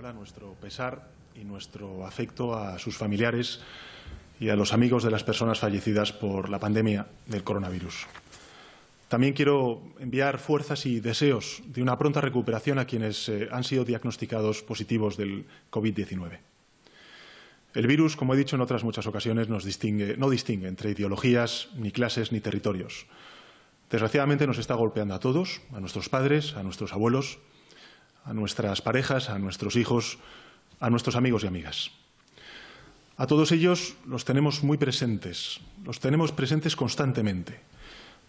española nuestro pesar y nuestro afecto a sus familiares y a los amigos de las personas fallecidas por la pandemia del coronavirus. También quiero enviar fuerzas y deseos de una pronta recuperación a quienes han sido diagnosticados positivos del COVID-19. El virus, como he dicho en otras muchas ocasiones, no distingue entre ideologías, ni clases, ni territorios. Desgraciadamente nos está golpeando a todos, a nuestros padres, a nuestros abuelos, a nuestras parejas, a nuestros hijos, a nuestros amigos y amigas. A todos ellos los tenemos muy presentes, los tenemos presentes constantemente.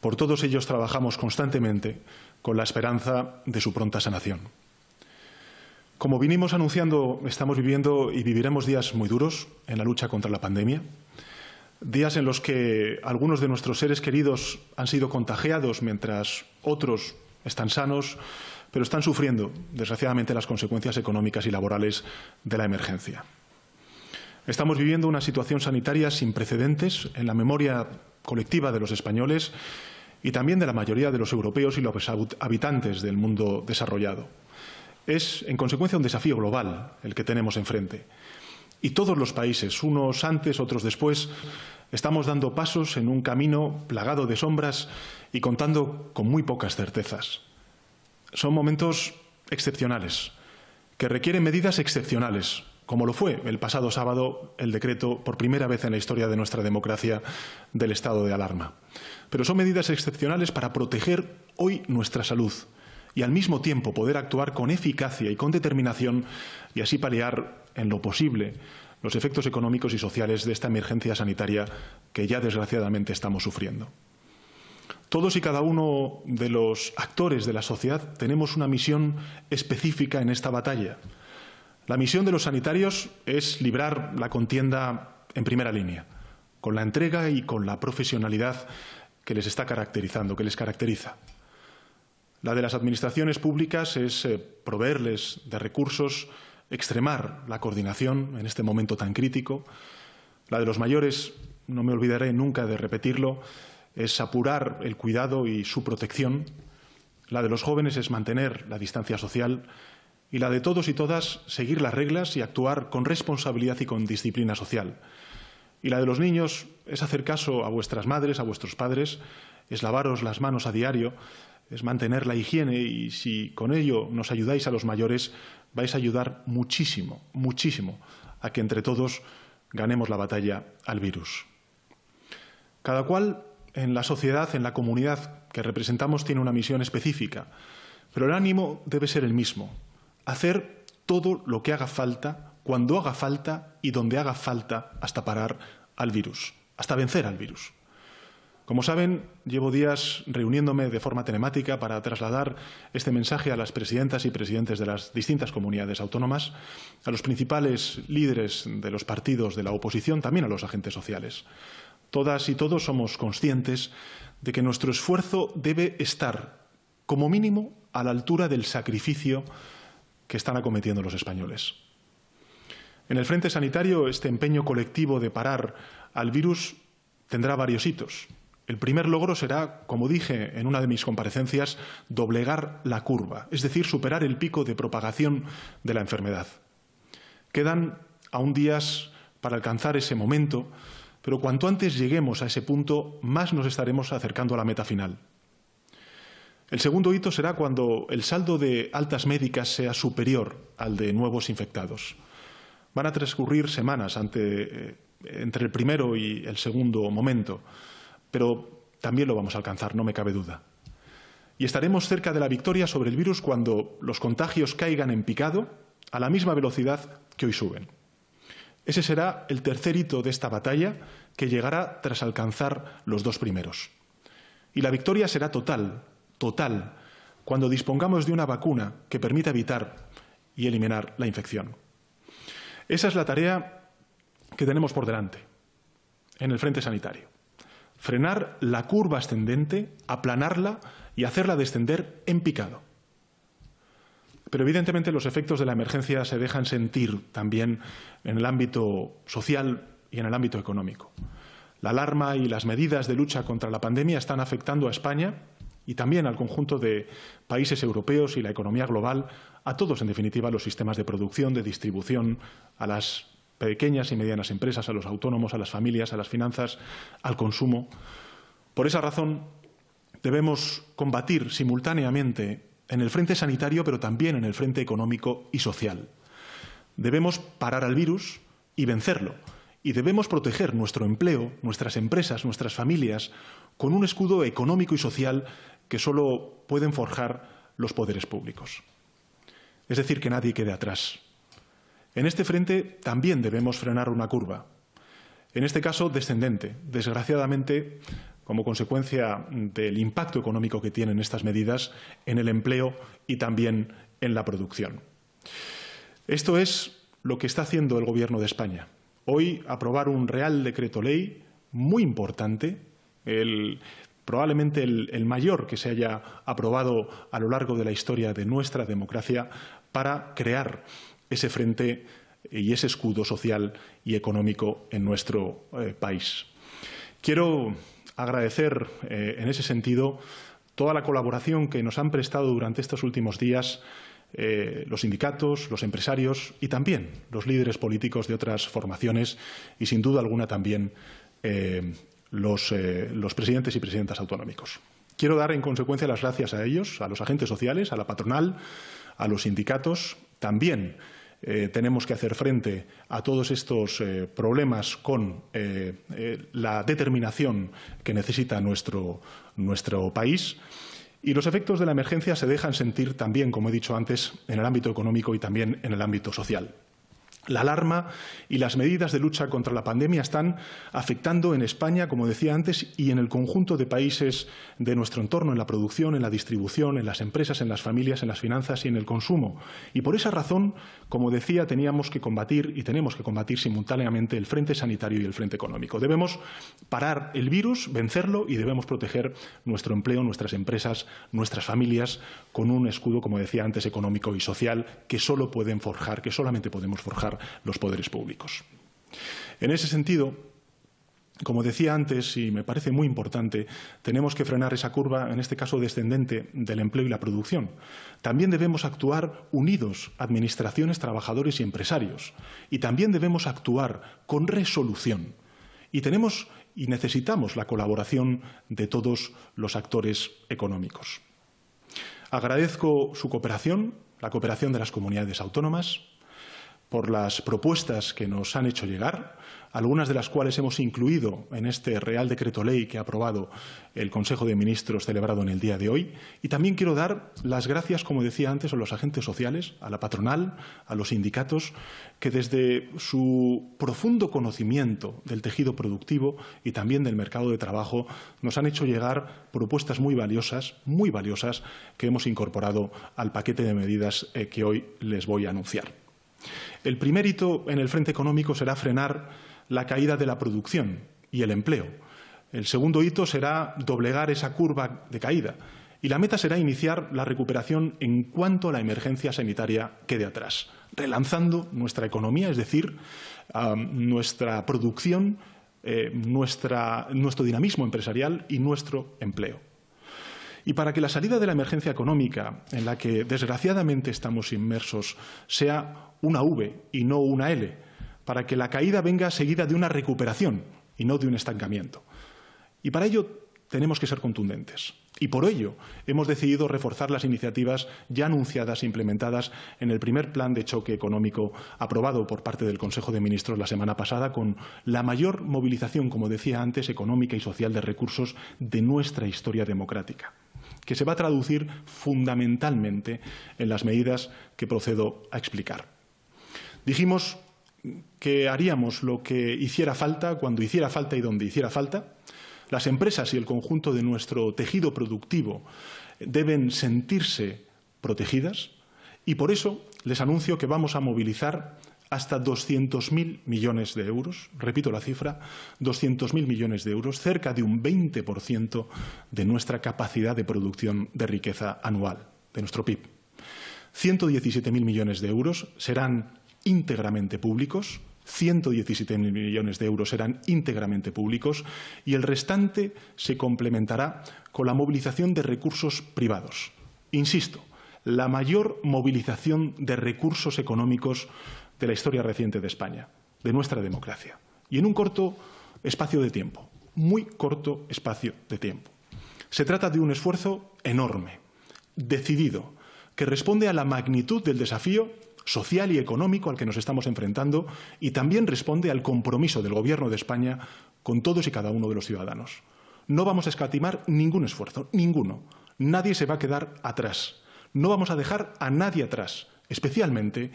Por todos ellos trabajamos constantemente con la esperanza de su pronta sanación. Como vinimos anunciando, estamos viviendo y viviremos días muy duros en la lucha contra la pandemia, días en los que algunos de nuestros seres queridos han sido contagiados mientras otros están sanos, pero están sufriendo, desgraciadamente, las consecuencias económicas y laborales de la emergencia. Estamos viviendo una situación sanitaria sin precedentes en la memoria colectiva de los españoles y también de la mayoría de los europeos y los habitantes del mundo desarrollado. Es, en consecuencia, un desafío global el que tenemos enfrente. Y todos los países, unos antes, otros después, estamos dando pasos en un camino plagado de sombras y contando con muy pocas certezas. Son momentos excepcionales, que requieren medidas excepcionales, como lo fue el pasado sábado el decreto, por primera vez en la historia de nuestra democracia, del estado de alarma. Pero son medidas excepcionales para proteger hoy nuestra salud y al mismo tiempo poder actuar con eficacia y con determinación y así paliar en lo posible los efectos económicos y sociales de esta emergencia sanitaria que ya desgraciadamente estamos sufriendo. Todos y cada uno de los actores de la sociedad tenemos una misión específica en esta batalla. La misión de los sanitarios es librar la contienda en primera línea, con la entrega y con la profesionalidad que les está caracterizando, que les caracteriza. La de las administraciones públicas es proveerles de recursos, extremar la coordinación en este momento tan crítico. La de los mayores, no me olvidaré nunca de repetirlo, es apurar el cuidado y su protección. La de los jóvenes es mantener la distancia social y la de todos y todas seguir las reglas y actuar con responsabilidad y con disciplina social. Y la de los niños es hacer caso a vuestras madres, a vuestros padres, es lavaros las manos a diario, es mantener la higiene y si con ello nos ayudáis a los mayores, vais a ayudar muchísimo, muchísimo a que entre todos ganemos la batalla al virus. Cada cual en la sociedad, en la comunidad que representamos, tiene una misión específica, pero el ánimo debe ser el mismo: hacer todo lo que haga falta, cuando haga falta y donde haga falta hasta parar al virus, hasta vencer al virus. Como saben, llevo días reuniéndome de forma telemática para trasladar este mensaje a las presidentas y presidentes de las distintas comunidades autónomas, a los principales líderes de los partidos de la oposición, también a los agentes sociales. Todas y todos somos conscientes de que nuestro esfuerzo debe estar, como mínimo, a la altura del sacrificio que están acometiendo los españoles. En el frente sanitario, este empeño colectivo de parar al virus tendrá varios hitos. El primer logro será, como dije en una de mis comparecencias, doblegar la curva, es decir, superar el pico de propagación de la enfermedad. Quedan aún días para alcanzar ese momento, pero cuanto antes lleguemos a ese punto, más nos estaremos acercando a la meta final. El segundo hito será cuando el saldo de altas médicas sea superior al de nuevos infectados. Van a transcurrir semanas entre el primero y el segundo momento, pero también lo vamos a alcanzar, no me cabe duda. Y estaremos cerca de la victoria sobre el virus cuando los contagios caigan en picado a la misma velocidad que hoy suben. Ese será el tercer hito de esta batalla, que llegará tras alcanzar los dos primeros. Y la victoria será total, cuando dispongamos de una vacuna que permita evitar y eliminar la infección. Esa es la tarea que tenemos por delante en el frente sanitario. Frenar la curva ascendente, aplanarla y hacerla descender en picado. Pero evidentemente los efectos de la emergencia se dejan sentir también en el ámbito social y en el ámbito económico. La alarma y las medidas de lucha contra la pandemia están afectando a España y también al conjunto de países europeos y la economía global, a todos, en definitiva, los sistemas de producción, de distribución, a las pequeñas y medianas empresas, a los autónomos, a las familias, a las finanzas, al consumo. Por esa razón, debemos combatir simultáneamente en el frente sanitario, pero también en el frente económico y social. Debemos parar al virus y vencerlo. Y debemos proteger nuestro empleo, nuestras empresas, nuestras familias, con un escudo económico y social que solo pueden forjar los poderes públicos. Es decir, que nadie quede atrás. En este frente también debemos frenar una curva, en este caso descendente, desgraciadamente, como consecuencia del impacto económico que tienen estas medidas en el empleo y también en la producción. Esto es lo que está haciendo el Gobierno de España. Hoy aprobar un Real Decreto Ley muy importante, probablemente el mayor que se haya aprobado a lo largo de la historia de nuestra democracia, para crear ese frente y ese escudo social y económico en nuestro país. Quiero agradecer en ese sentido toda la colaboración que nos han prestado durante estos últimos días los sindicatos, los empresarios y también los líderes políticos de otras formaciones y, sin duda alguna, también los presidentes y presidentas autonómicos. Quiero dar, en consecuencia, las gracias a ellos, a los agentes sociales, a la patronal, a los sindicatos. También tenemos que hacer frente a todos estos problemas con la determinación que necesita nuestro país. Y los efectos de la emergencia se dejan sentir también, como he dicho antes, en el ámbito económico y también en el ámbito social. La alarma y las medidas de lucha contra la pandemia están afectando en España, como decía antes, y en el conjunto de países de nuestro entorno, en la producción, en la distribución, en las empresas, en las familias, en las finanzas y en el consumo. Y por esa razón, como decía, teníamos que combatir y tenemos que combatir simultáneamente el frente sanitario y el frente económico. Debemos parar el virus, vencerlo, y debemos proteger nuestro empleo, nuestras empresas, nuestras familias, con un escudo, como decía antes, económico y social que solamente podemos forjar los poderes públicos. En ese sentido, como decía antes, y me parece muy importante, tenemos que frenar esa curva, en este caso descendente, del empleo y la producción. También debemos actuar unidos, administraciones, trabajadores y empresarios. Y también debemos actuar con resolución. Y necesitamos la colaboración de todos los actores económicos. Agradezco su cooperación, la cooperación de las comunidades autónomas, por las propuestas que nos han hecho llegar, algunas de las cuales hemos incluido en este Real Decreto Ley que ha aprobado el Consejo de Ministros celebrado en el día de hoy. Y también quiero dar las gracias, como decía antes, a los agentes sociales, a la patronal, a los sindicatos, que desde su profundo conocimiento del tejido productivo y también del mercado de trabajo nos han hecho llegar propuestas muy valiosas, que hemos incorporado al paquete de medidas que hoy les voy a anunciar. El primer hito en el frente económico será frenar la caída de la producción y el empleo. El segundo hito será doblegar esa curva de caída. Y la meta será iniciar la recuperación en cuanto la emergencia sanitaria quede atrás, relanzando nuestra economía, es decir, nuestra producción, nuestro dinamismo empresarial y nuestro empleo. Y para que la salida de la emergencia económica, en la que desgraciadamente estamos inmersos, sea una V y no una L, para que la caída venga seguida de una recuperación y no de un estancamiento. Y para ello tenemos que ser contundentes. Y por ello hemos decidido reforzar las iniciativas ya anunciadas e implementadas en el primer plan de choque económico aprobado por parte del Consejo de Ministros la semana pasada, con la mayor movilización, como decía antes, económica y social de recursos de nuestra historia democrática, que se va a traducir fundamentalmente en las medidas que procedo a explicar. Dijimos que haríamos lo que hiciera falta, cuando hiciera falta y donde hiciera falta. Las empresas y el conjunto de nuestro tejido productivo deben sentirse protegidas y por eso les anuncio que vamos a movilizar hasta 200.000 millones de euros, repito la cifra, 200.000 millones de euros, cerca de un 20% de nuestra capacidad de producción de riqueza anual, de nuestro PIB. 117.000 millones de euros serán íntegramente públicos 117 millones de euros serán íntegramente públicos y el restante se complementará con la movilización de recursos privados. Insisto, la mayor movilización de recursos económicos de la historia reciente de España, de nuestra democracia. Y en un corto espacio de tiempo, muy corto espacio de tiempo. Se trata de un esfuerzo enorme, decidido, que responde a la magnitud del desafío social y económico al que nos estamos enfrentando y también responde al compromiso del Gobierno de España con todos y cada uno de los ciudadanos. No vamos a escatimar ningún esfuerzo, ninguno. Nadie se va a quedar atrás. No vamos a dejar a nadie atrás, especialmente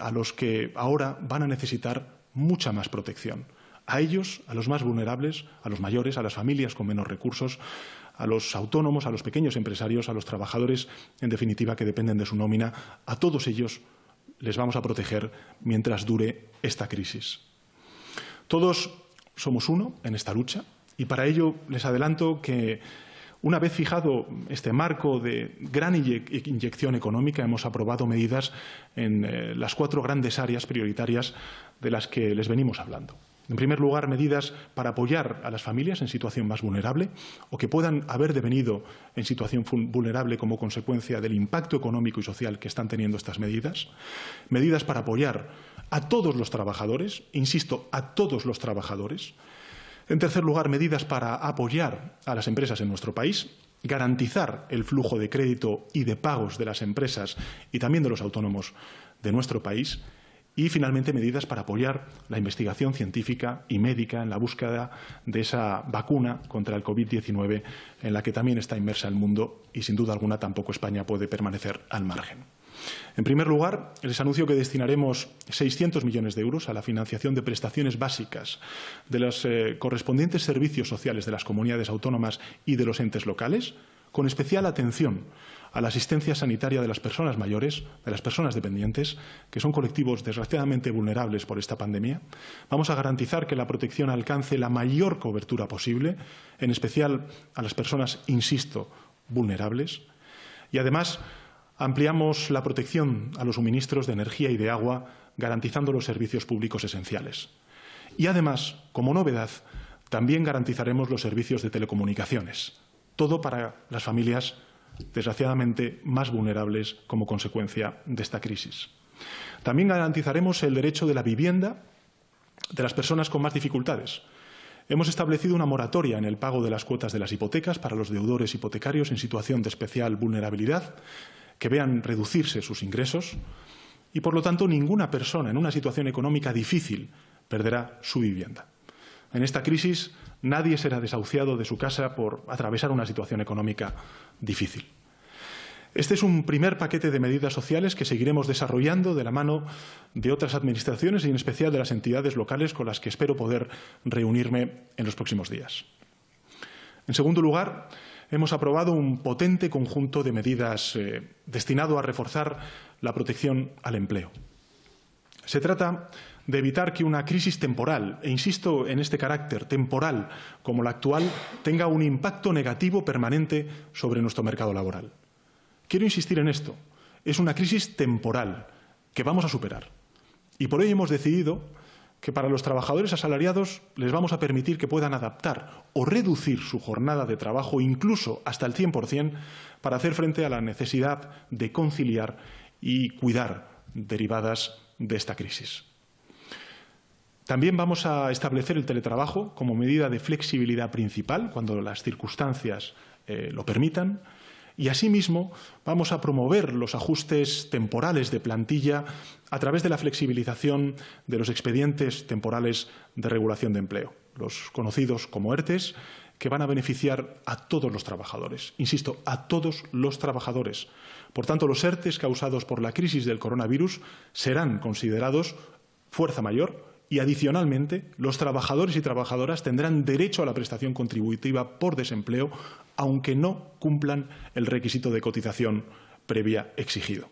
a los que ahora van a necesitar mucha más protección. A ellos, a los más vulnerables, a los mayores, a las familias con menos recursos, a los autónomos, a los pequeños empresarios, a los trabajadores, en definitiva, que dependen de su nómina, a todos ellos les vamos a proteger mientras dure esta crisis. Todos somos uno en esta lucha y para ello les adelanto que una vez fijado este marco de gran inyección económica, hemos aprobado medidas en las 4 grandes áreas prioritarias de las que les venimos hablando. En primer lugar, medidas para apoyar a las familias en situación más vulnerable o que puedan haber devenido en situación vulnerable como consecuencia del impacto económico y social que están teniendo estas medidas. Medidas para apoyar a todos los trabajadores, insisto, a todos los trabajadores. En tercer lugar, medidas para apoyar a las empresas en nuestro país, garantizar el flujo de crédito y de pagos de las empresas y también de los autónomos de nuestro país. Y, finalmente, medidas para apoyar la investigación científica y médica en la búsqueda de esa vacuna contra el COVID-19 en la que también está inmersa el mundo y, sin duda alguna, tampoco España puede permanecer al margen. En primer lugar, les anuncio que destinaremos 600 millones de euros a la financiación de prestaciones básicas de los correspondientes servicios sociales de las comunidades autónomas y de los entes locales, con especial atención a la asistencia sanitaria de las personas mayores, de las personas dependientes, que son colectivos desgraciadamente vulnerables por esta pandemia. Vamos a garantizar que la protección alcance la mayor cobertura posible, en especial a las personas, insisto, vulnerables. Y además ampliamos la protección a los suministros de energía y de agua, garantizando los servicios públicos esenciales. Y además, como novedad, también garantizaremos los servicios de telecomunicaciones. Todo para las familias, desgraciadamente, más vulnerables como consecuencia de esta crisis. También garantizaremos el derecho de la vivienda de las personas con más dificultades. Hemos establecido una moratoria en el pago de las cuotas de las hipotecas para los deudores hipotecarios en situación de especial vulnerabilidad, que vean reducirse sus ingresos y, por lo tanto, ninguna persona en una situación económica difícil perderá su vivienda. En esta crisis, nadie será desahuciado de su casa por atravesar una situación económica difícil. Este es un primer paquete de medidas sociales que seguiremos desarrollando de la mano de otras administraciones y, en especial, de las entidades locales con las que espero poder reunirme en los próximos días. En segundo lugar, hemos aprobado un potente conjunto de medidas destinado a reforzar la protección al empleo. Se trata de evitar que una crisis temporal, e insisto en este carácter temporal como la actual, tenga un impacto negativo permanente sobre nuestro mercado laboral. Quiero insistir en esto. Es una crisis temporal que vamos a superar. Y por ello hemos decidido que para los trabajadores asalariados les vamos a permitir que puedan adaptar o reducir su jornada de trabajo incluso hasta el 100% para hacer frente a la necesidad de conciliar y cuidar derivadas de esta crisis. También vamos a establecer el teletrabajo como medida de flexibilidad principal cuando las circunstancias lo permitan. Y, asimismo, vamos a promover los ajustes temporales de plantilla a través de la flexibilización de los expedientes temporales de regulación de empleo, los conocidos como ERTEs, que van a beneficiar a todos los trabajadores. Insisto, a todos los trabajadores. Por tanto, los ERTEs causados por la crisis del coronavirus serán considerados fuerza mayor y, adicionalmente, los trabajadores y trabajadoras tendrán derecho a la prestación contributiva por desempleo, aunque no cumplan el requisito de cotización previa exigido.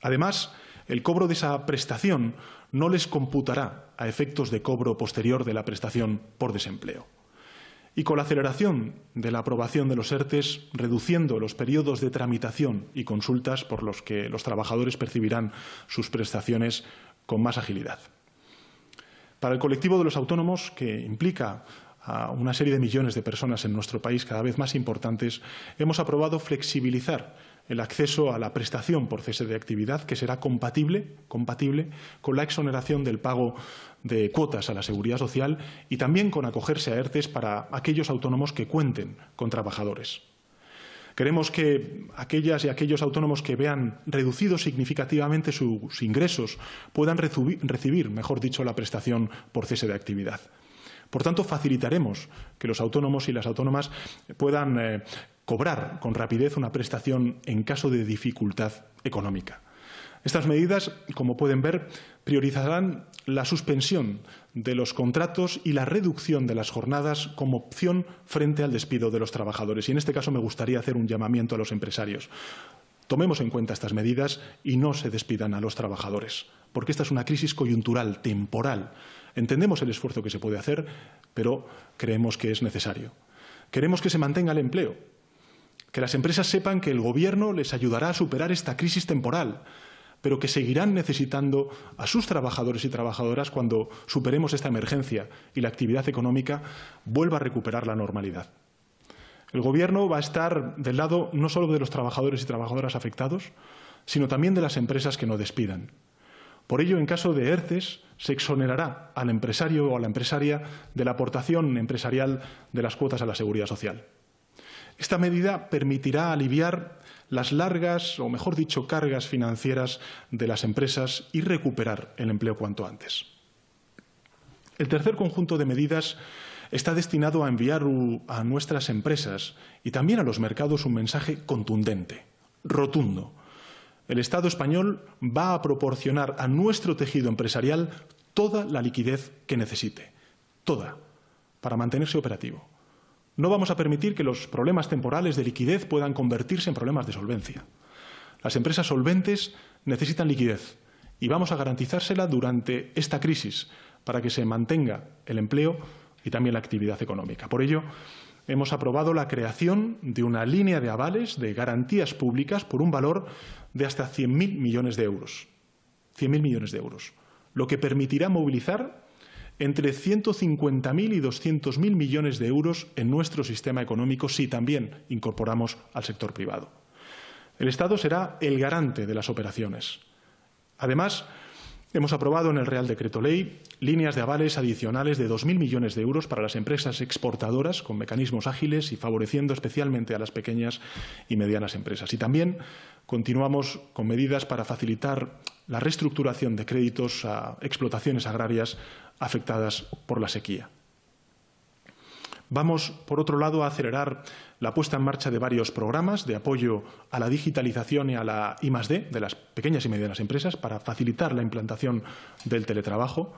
Además, el cobro de esa prestación no les computará a efectos de cobro posterior de la prestación por desempleo. Y con la aceleración de la aprobación de los ERTEs, reduciendo los periodos de tramitación y consultas por los que los trabajadores percibirán sus prestaciones con más agilidad. Para el colectivo de los autónomos, que implica a una serie de millones de personas en nuestro país cada vez más importantes, hemos aprobado flexibilizar el acceso a la prestación por cese de actividad, que será compatible con la exoneración del pago de cuotas a la Seguridad Social y también con acogerse a ERTEs para aquellos autónomos que cuenten con trabajadores. Queremos que aquellas y aquellos autónomos que vean reducidos significativamente sus ingresos puedan recibir, mejor dicho, la prestación por cese de actividad. Por tanto, facilitaremos que los autónomos y las autónomas puedan cobrar con rapidez una prestación en caso de dificultad económica. Estas medidas, como pueden ver, priorizarán la suspensión de los contratos y la reducción de las jornadas como opción frente al despido de los trabajadores. Y en este caso me gustaría hacer un llamamiento a los empresarios. Tomemos en cuenta estas medidas y no se despidan a los trabajadores, porque esta es una crisis coyuntural, temporal. Entendemos el esfuerzo que se puede hacer, pero creemos que es necesario. Queremos que se mantenga el empleo, que las empresas sepan que el Gobierno les ayudará a superar esta crisis temporal, pero que seguirán necesitando a sus trabajadores y trabajadoras cuando superemos esta emergencia y la actividad económica vuelva a recuperar la normalidad. El Gobierno va a estar del lado no solo de los trabajadores y trabajadoras afectados, sino también de las empresas que no despidan. Por ello, en caso de ERTEs, se exonerará al empresario o a la empresaria de la aportación empresarial de las cuotas a la Seguridad Social. Esta medida permitirá aliviar las largas, o mejor dicho, cargas financieras de las empresas y recuperar el empleo cuanto antes. El tercer conjunto de medidas está destinado a enviar a nuestras empresas y también a los mercados un mensaje contundente, rotundo. El Estado español va a proporcionar a nuestro tejido empresarial toda la liquidez que necesite, toda, para mantenerse operativo. No vamos a permitir que los problemas temporales de liquidez puedan convertirse en problemas de solvencia. Las empresas solventes necesitan liquidez y vamos a garantizársela durante esta crisis para que se mantenga el empleo y también la actividad económica. Por ello, hemos aprobado la creación de una línea de avales de garantías públicas por un valor de hasta 100.000 millones de euros. 100.000 millones de euros, lo que permitirá movilizar entre 150.000 y 200.000 millones de euros en nuestro sistema económico si también incorporamos al sector privado. El Estado será el garante de las operaciones. Además, hemos aprobado en el Real Decreto Ley líneas de avales adicionales de 2.000 millones de euros para las empresas exportadoras con mecanismos ágiles y favoreciendo especialmente a las pequeñas y medianas empresas. Y también continuamos con medidas para facilitar la reestructuración de créditos a explotaciones agrarias afectadas por la sequía. Vamos, por otro lado, a acelerar la puesta en marcha de varios programas de apoyo a la digitalización y a la I+D de las pequeñas y medianas empresas para facilitar la implantación del teletrabajo.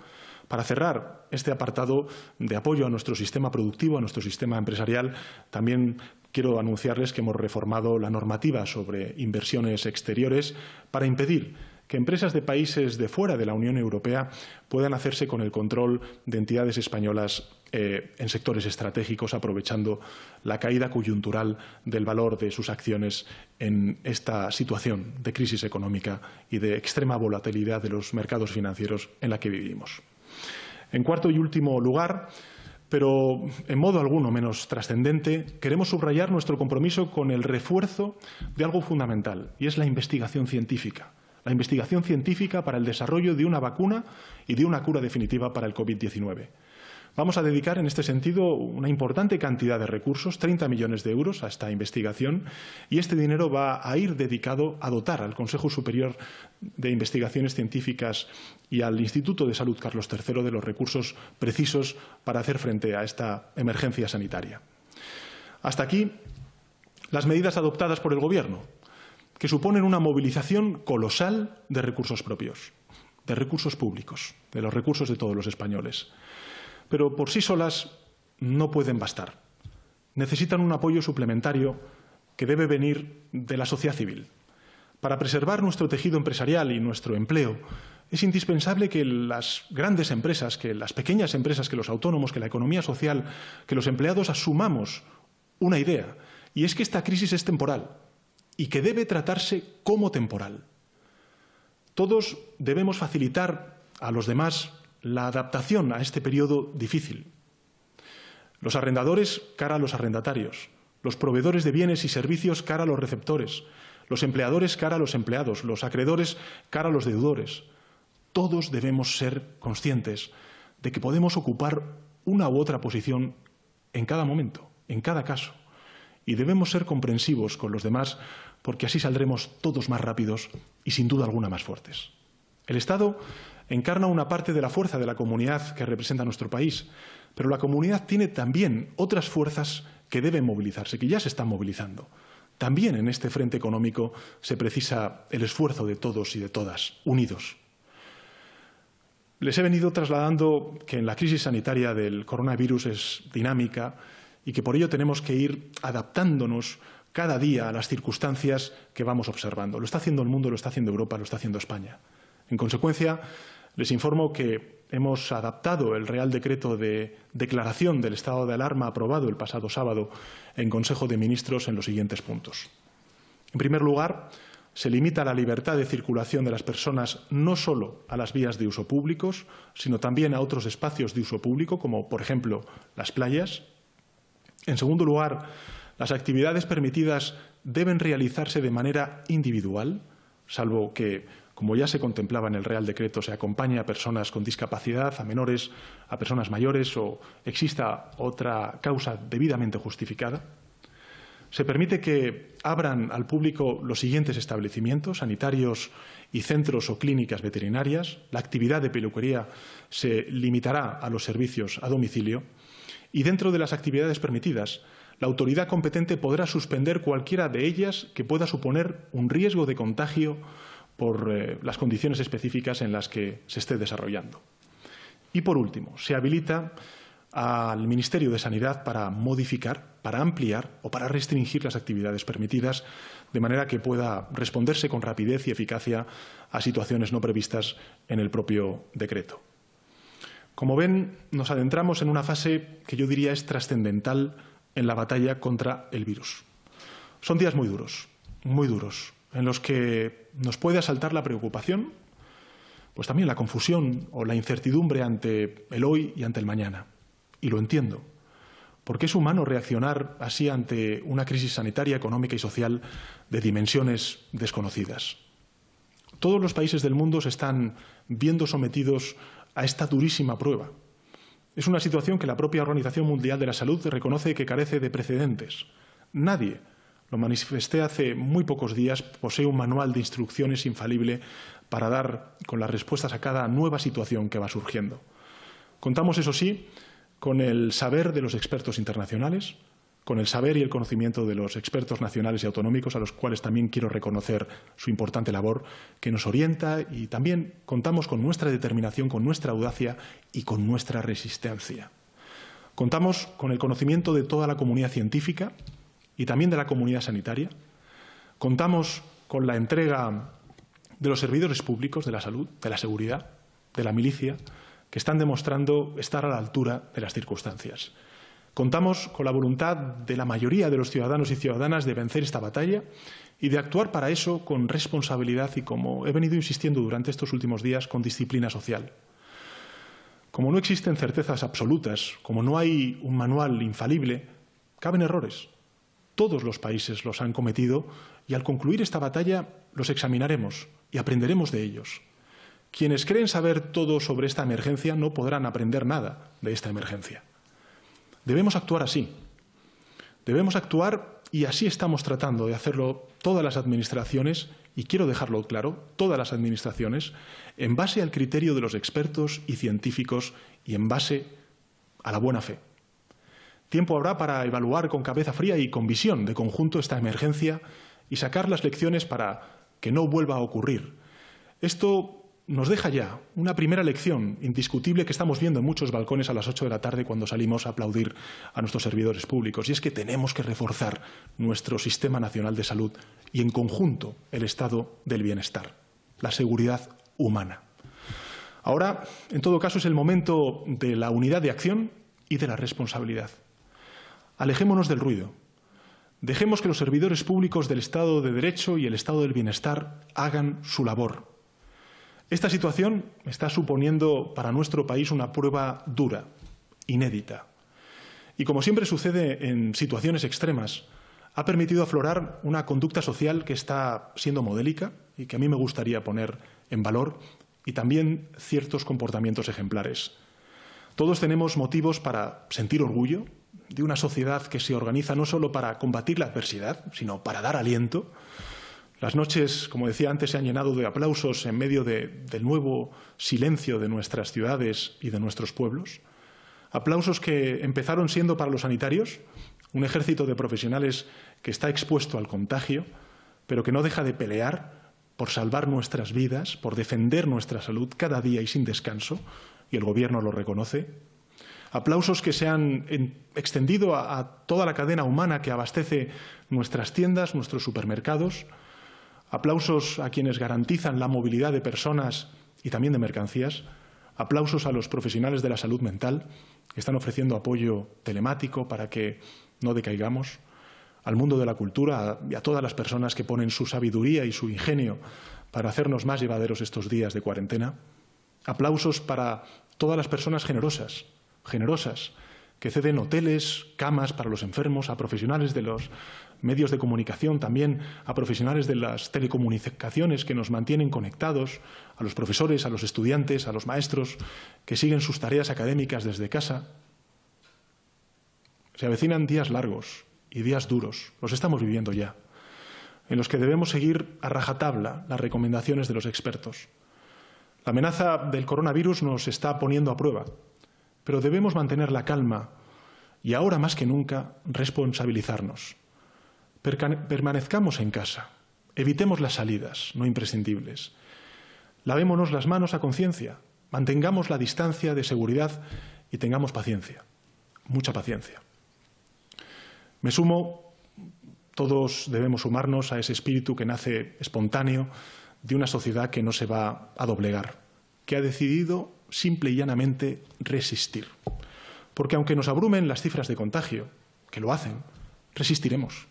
Para cerrar este apartado de apoyo a nuestro sistema productivo, a nuestro sistema empresarial, también quiero anunciarles que hemos reformado la normativa sobre inversiones exteriores para impedir que empresas de países de fuera de la Unión Europea puedan hacerse con el control de entidades españolas en sectores estratégicos, aprovechando la caída coyuntural del valor de sus acciones en esta situación de crisis económica y de extrema volatilidad de los mercados financieros en la que vivimos. En cuarto y último lugar, pero en modo alguno menos trascendente, queremos subrayar nuestro compromiso con el refuerzo de algo fundamental, y es la investigación científica. La investigación científica para el desarrollo de una vacuna y de una cura definitiva para el COVID-19. Vamos a dedicar en este sentido una importante cantidad de recursos, 30 millones de euros, a esta investigación, y este dinero va a ir dedicado a dotar al Consejo Superior de Investigaciones Científicas y al Instituto de Salud Carlos III de los recursos precisos para hacer frente a esta emergencia sanitaria. Hasta aquí las medidas adoptadas por el Gobierno, que suponen una movilización colosal de recursos propios, de recursos públicos, de los recursos de todos los españoles. Pero por sí solas no pueden bastar. Necesitan un apoyo suplementario que debe venir de la sociedad civil. Para preservar nuestro tejido empresarial y nuestro empleo, es indispensable que las grandes empresas, que las pequeñas empresas, que los autónomos, que la economía social, que los empleados asumamos una idea, y es que esta crisis es temporal y que debe tratarse como temporal. Todos debemos facilitar a los demás la adaptación a este periodo difícil. Los arrendadores cara a los arrendatarios, los proveedores de bienes y servicios cara a los receptores, los empleadores cara a los empleados, los acreedores cara a los deudores. Todos debemos ser conscientes de que podemos ocupar una u otra posición en cada momento, en cada caso, y debemos ser comprensivos con los demás porque así saldremos todos más rápidos y sin duda alguna más fuertes. El Estado encarna una parte de la fuerza de la comunidad que representa nuestro país, pero la comunidad tiene también otras fuerzas que deben movilizarse, que ya se están movilizando. También en este frente económico se precisa el esfuerzo de todos y de todas, unidos. Les he venido trasladando que en la crisis sanitaria del coronavirus es dinámica y que por ello tenemos que ir adaptándonos cada día a las circunstancias que vamos observando. Lo está haciendo el mundo, lo está haciendo Europa, lo está haciendo España. En consecuencia, les informo que hemos adaptado el Real Decreto de declaración del estado de alarma aprobado el pasado sábado en Consejo de Ministros en los siguientes puntos. En primer lugar, se limita la libertad de circulación de las personas no solo a las vías de uso públicos, sino también a otros espacios de uso público, como por ejemplo las playas. En segundo lugar, las actividades permitidas deben realizarse de manera individual, salvo que, como ya se contemplaba en el Real Decreto, se acompañe a personas con discapacidad, a menores, a personas mayores o exista otra causa debidamente justificada. Se permite que abran al público los siguientes establecimientos sanitarios y centros o clínicas veterinarias. La actividad de peluquería se limitará a los servicios a domicilio y dentro de las actividades permitidas, la autoridad competente podrá suspender cualquiera de ellas que pueda suponer un riesgo de contagio por las condiciones específicas en las que se esté desarrollando. Y, por último, se habilita al Ministerio de Sanidad para modificar, para ampliar o para restringir las actividades permitidas, de manera que pueda responderse con rapidez y eficacia a situaciones no previstas en el propio decreto. Como ven, nos adentramos en una fase que yo diría es trascendental en la batalla contra el virus. Son días muy duros, en los que nos puede asaltar la preocupación, pues también la confusión o la incertidumbre ante el hoy y ante el mañana. Y lo entiendo, porque es humano reaccionar así ante una crisis sanitaria, económica y social de dimensiones desconocidas. Todos los países del mundo se están viendo sometidos a esta durísima prueba. Es una situación que la propia Organización Mundial de la Salud reconoce que carece de precedentes. Nadie, lo manifesté hace muy pocos días, posee un manual de instrucciones infalible para dar con las respuestas a cada nueva situación que va surgiendo. Contamos, eso sí, con el saber de los expertos internacionales, con el saber y el conocimiento de los expertos nacionales y autonómicos, a los cuales también quiero reconocer su importante labor, que nos orienta, y también contamos con nuestra determinación, con nuestra audacia y con nuestra resistencia. Contamos con el conocimiento de toda la comunidad científica y también de la comunidad sanitaria. Contamos con la entrega de los servidores públicos de la salud, de la seguridad, de la milicia, que están demostrando estar a la altura de las circunstancias. Contamos con la voluntad de la mayoría de los ciudadanos y ciudadanas de vencer esta batalla y de actuar para eso con responsabilidad y, como he venido insistiendo durante estos últimos días, con disciplina social. Como no existen certezas absolutas, como no hay un manual infalible, caben errores. Todos los países los han cometido y al concluir esta batalla los examinaremos y aprenderemos de ellos. Quienes creen saber todo sobre esta emergencia no podrán aprender nada de esta emergencia. Debemos actuar así. Debemos actuar, y así estamos tratando de hacerlo todas las administraciones, y quiero dejarlo claro, todas las administraciones, en base al criterio de los expertos y científicos y en base a la buena fe. Tiempo habrá para evaluar con cabeza fría y con visión de conjunto esta emergencia y sacar las lecciones para que no vuelva a ocurrir. Esto nos deja ya una primera lección indiscutible que estamos viendo en muchos balcones a las 8 de la tarde cuando salimos a aplaudir a nuestros servidores públicos, y es que tenemos que reforzar nuestro sistema nacional de salud y, en conjunto, el estado del bienestar, la seguridad humana. Ahora, en todo caso, es el momento de la unidad de acción y de la responsabilidad. Alejémonos del ruido. Dejemos que los servidores públicos del Estado de Derecho y el Estado del Bienestar hagan su labor. Esta situación está suponiendo para nuestro país una prueba dura, inédita. Y como siempre sucede en situaciones extremas, ha permitido aflorar una conducta social que está siendo modélica y que a mí me gustaría poner en valor, y también ciertos comportamientos ejemplares. Todos tenemos motivos para sentir orgullo de una sociedad que se organiza no solo para combatir la adversidad, sino para dar aliento. Las noches, como decía antes, se han llenado de aplausos en medio del nuevo silencio de nuestras ciudades y de nuestros pueblos. Aplausos que empezaron siendo para los sanitarios, un ejército de profesionales que está expuesto al contagio, pero que no deja de pelear por salvar nuestras vidas, por defender nuestra salud cada día y sin descanso, y el Gobierno lo reconoce. Aplausos que se han extendido a toda la cadena humana que abastece nuestras tiendas, nuestros supermercados. Aplausos a quienes garantizan la movilidad de personas y también de mercancías. Aplausos a los profesionales de la salud mental que están ofreciendo apoyo telemático para que no decaigamos. Al mundo de la cultura y a todas las personas que ponen su sabiduría y su ingenio para hacernos más llevaderos estos días de cuarentena. Aplausos para todas las personas generosas, que ceden hoteles, camas para los enfermos, a profesionales de los medios de comunicación, también a profesionales de las telecomunicaciones que nos mantienen conectados, a los profesores, a los estudiantes, a los maestros que siguen sus tareas académicas desde casa. Se avecinan días largos y días duros, los estamos viviendo ya, en los que debemos seguir a rajatabla las recomendaciones de los expertos. La amenaza del coronavirus nos está poniendo a prueba, pero debemos mantener la calma y ahora más que nunca responsabilizarnos. Permanezcamos en casa, evitemos las salidas no imprescindibles, lavémonos las manos a conciencia, mantengamos la distancia de seguridad y tengamos paciencia, mucha paciencia. Me sumo, todos debemos sumarnos a ese espíritu que nace espontáneo de una sociedad que no se va a doblegar, que ha decidido simple y llanamente resistir. Porque aunque nos abrumen las cifras de contagio, que lo hacen, resistiremos.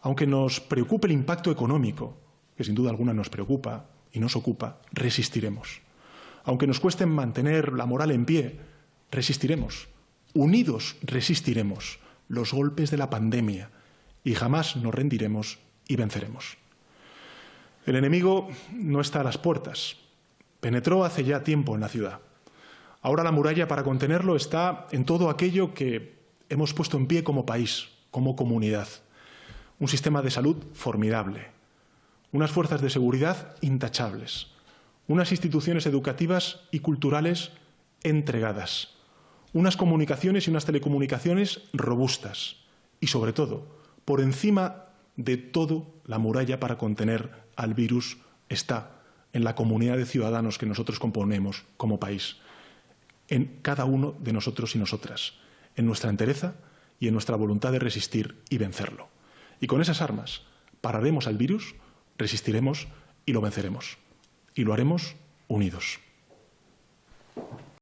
Aunque nos preocupe el impacto económico, que sin duda alguna nos preocupa y nos ocupa, resistiremos. Aunque nos cueste mantener la moral en pie, resistiremos. Unidos resistiremos los golpes de la pandemia y jamás nos rendiremos y venceremos. El enemigo no está a las puertas. Penetró hace ya tiempo en la ciudad. Ahora la muralla para contenerlo está en todo aquello que hemos puesto en pie como país, como comunidad. Un sistema de salud formidable, unas fuerzas de seguridad intachables, unas instituciones educativas y culturales entregadas, unas comunicaciones y unas telecomunicaciones robustas y, sobre todo, por encima de todo, la muralla para contener al virus está en la comunidad de ciudadanos que nosotros componemos como país, en cada uno de nosotros y nosotras, en nuestra entereza y en nuestra voluntad de resistir y vencerlo. Y con esas armas pararemos al virus, resistiremos y lo venceremos. Y lo haremos unidos.